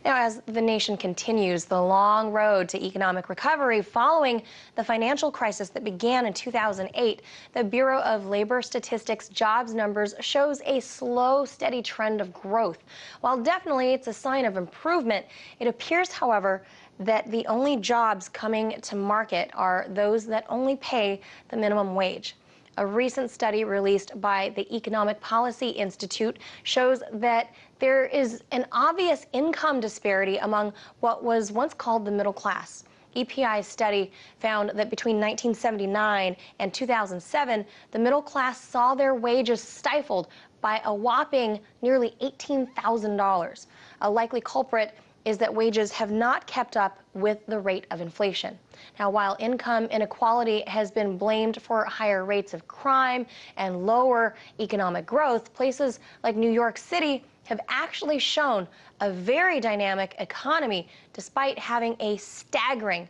Now, as the nation continues the long road to economic recovery following the financial crisis that began in 2008, the Bureau of Labor Statistics jobs numbers shows a slow, steady trend of growth. While definitely it's a sign of improvement, it appears, however, that the only jobs coming to market are those that only pay the minimum wage. A recent study released by the Economic Policy Institute shows that there is an obvious income disparity among what was once called the middle class. EPI's study found that between 1979 and 2007, the middle class saw their wages stifled by a whopping nearly $18,000. A likely culprit is that wages have not kept up with the rate of inflation. Now, while income inequality has been blamed for higher rates of crime and lower economic growth, places like New York City have actually shown a very dynamic economy despite having a staggering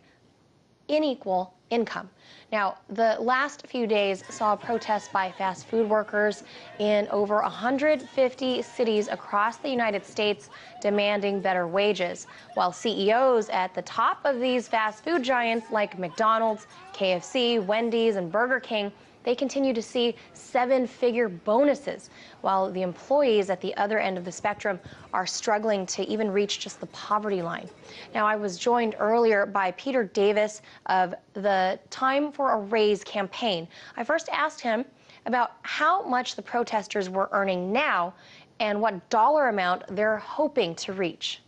unequal income. Now, the last few days saw protests by fast food workers in over 150 cities across the United States demanding better wages, while CEOs at the top of these fast food giants like McDonald's, KFC, Wendy's, and Burger King, they continue to see seven-figure bonuses, while the employees at the other end of the spectrum are struggling to even reach just the poverty line. Now, I was joined earlier by Peter Davis of the Time for a Raise campaign. I first asked him about how much the protesters were earning now and what dollar amount they're hoping to reach.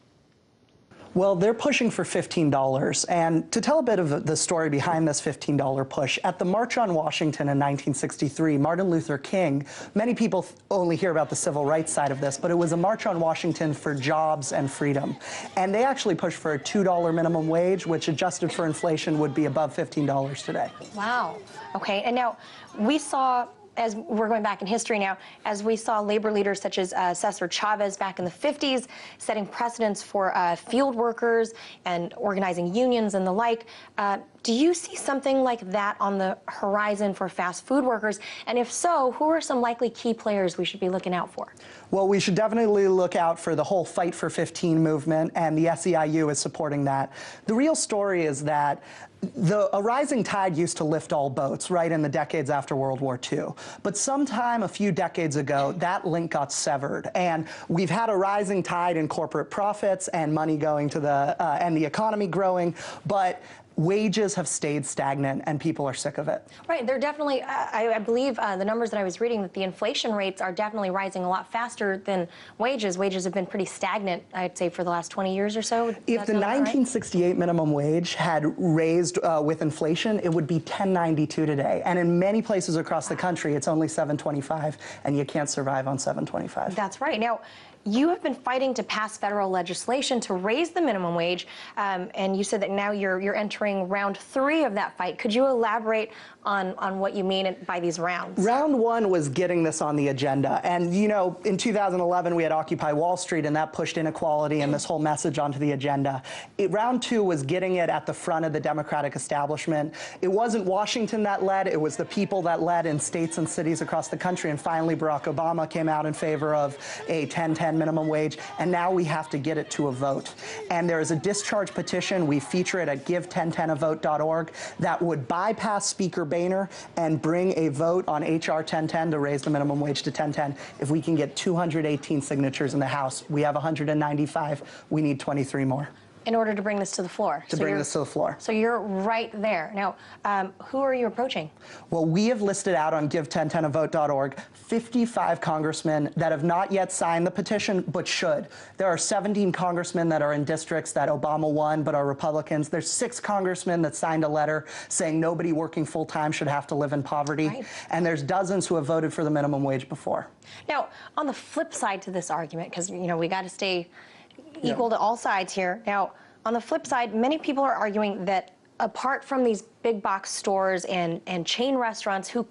Well, they're pushing for $15, and to tell a bit of the story behind this $15 push, at the March on Washington in 1963, Martin Luther King, many people only hear about the civil rights side of this, but it was a March on Washington for jobs and freedom. And they actually pushed for a $2 minimum wage, which adjusted for inflation would be above $15 today. Wow. Okay, and now we saw, as we're going back in history now, as we saw labor leaders such as Cesar Chavez back in the 50s setting precedents for field workers and organizing unions and the like. Do you see something like that on the horizon for fast food workers? And if so, who are some likely key players we should be looking out for? Well, we should definitely look out for the whole Fight for 15 movement, and the SEIU is supporting that. The real story is that a rising tide used to lift all boats, right, in the decades after World War II. But sometime a few decades ago, that link got severed. And we've had a rising tide in corporate profits and money going to and the economy growing. But wages have stayed stagnant, and people are sick of it. Right. They're definitely, I believe the numbers that I was reading, that the inflation rates are definitely rising a lot faster than wages. Wages have been pretty stagnant, I'd say, for the last 20 years or so. If the 1968 minimum wage had raised with inflation, it would be $10.92 today. And in many places across the country, it's only $7.25, and you can't survive on $7.25. That's right. Now, you have been fighting to pass federal legislation to raise the minimum wage, and you said that now you're entering round 3 of that fight. Could you elaborate on what you mean by these rounds? Round 1 was getting this on the agenda. And, you know, in 2011, we had Occupy Wall Street, and that pushed inequality and this whole message onto the agenda. Round 2 was getting it at the front of the Democratic establishment. It wasn't Washington that led. It was the people that led in states and cities across the country. And finally, Barack Obama came out in favor of a 10-10 minimum wage. And now we have to get it to a vote. And there is a discharge petition. We feature it at give1010avote.org that would bypass Speaker Boehner and bring a vote on H.R. 1010 to raise the minimum wage to 1010. If we can get 218 signatures in the House, we have 195. We need 23 more. In order to bring this to the floor. To bring this to the floor. So you're right there. Now, who are you approaching? Well, we have listed out on give1010avote.org 55 congressmen that have not yet signed the petition, but should. There are 17 congressmen that are in districts that Obama won, but are Republicans. There's 6 congressmen that signed a letter saying nobody working full-time should have to live in poverty. Right. And there's dozens who have voted for the minimum wage before. Now, on the flip side to this argument, because, you know, we got to stay equal to all sides here. Now, on the flip side, many people are arguing that apart from these big box stores and chain restaurants who,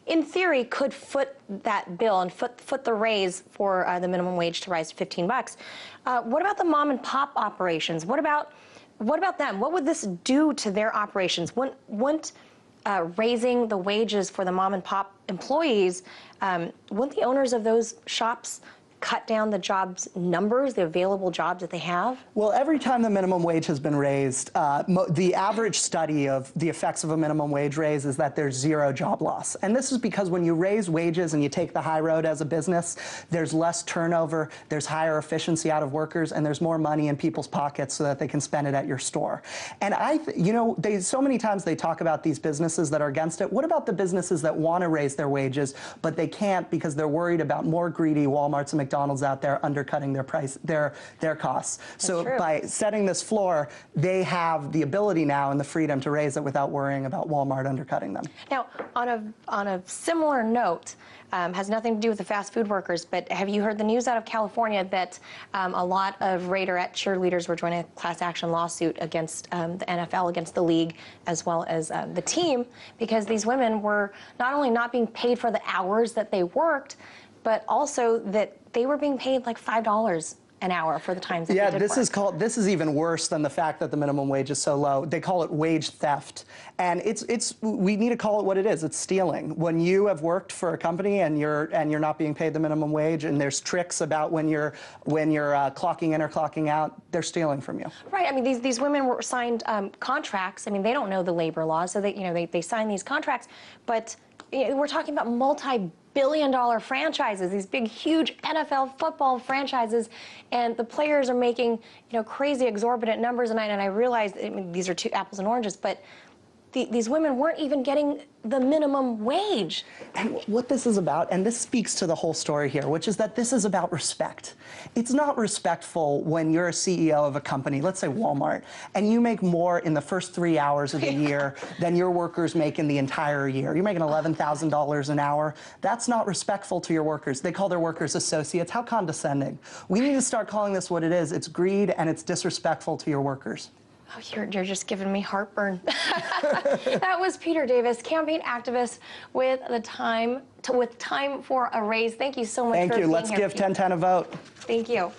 in theory, could foot that bill and foot the raise for the minimum wage to rise to $15, what about the mom and pop operations? What about them? What would this do to their operations? Wouldn't raising the wages for the mom and pop employees, wouldn't the owners of those shops cut down the jobs numbers, the available jobs that they have? Well, every time the minimum wage has been raised, the average study of the effects of a minimum wage raise is that there's zero job loss. And this is because when you raise wages and you take the high road as a business, there's less turnover, there's higher efficiency out of workers, and there's more money in people's pockets so that they can spend it at your store. And so many times they talk about these businesses that are against it. What about the businesses that want to raise their wages, but they can't because they're worried about more greedy Walmarts and McDonald's out there undercutting their costs? So by setting this floor, they have the ability now and the freedom to raise it without worrying about Walmart undercutting them. Now, on a similar note, has nothing to do with the fast food workers, but have you heard the news out of California that a lot of Raiderette cheerleaders were joining a class action lawsuit against the NFL, against the league, as well as the team, because these women were not only not being paid for the hours that they worked, but also that they were being paid like $5 an hour for the times that they did work. This is even worse than the fact that the minimum wage is so low. They call it wage theft. And we need to call it what it is. It's stealing. When you have worked for a company and you're not being paid the minimum wage, and there's tricks about when you're clocking in or clocking out, they're stealing from you. Right. I mean, these women were signed contracts. I mean, they don't know the labor laws, so they sign these contracts, but we're talking about multi-billion-dollar franchises, these big, huge NFL football franchises, and the players are making, crazy, exorbitant numbers. And I realize, I mean, these are two apples and oranges, but these women weren't even getting the minimum wage. And what this is about, and this speaks to the whole story here, which is that this is about respect. It's not respectful when you're a CEO of a company, let's say Walmart, and you make more in the first 3 hours of the year than your workers make in the entire year. You're making $11,000 an hour. That's not respectful to your workers. They call their workers associates. How condescending. We need to start calling this what it is. It's greed, and it's disrespectful to your workers. Oh, you're just giving me heartburn. That was Peter Davis, campaign activist with Time for a Raise. Thank you so much for being here. Thank you. Let's give 1010 a vote. Thank you.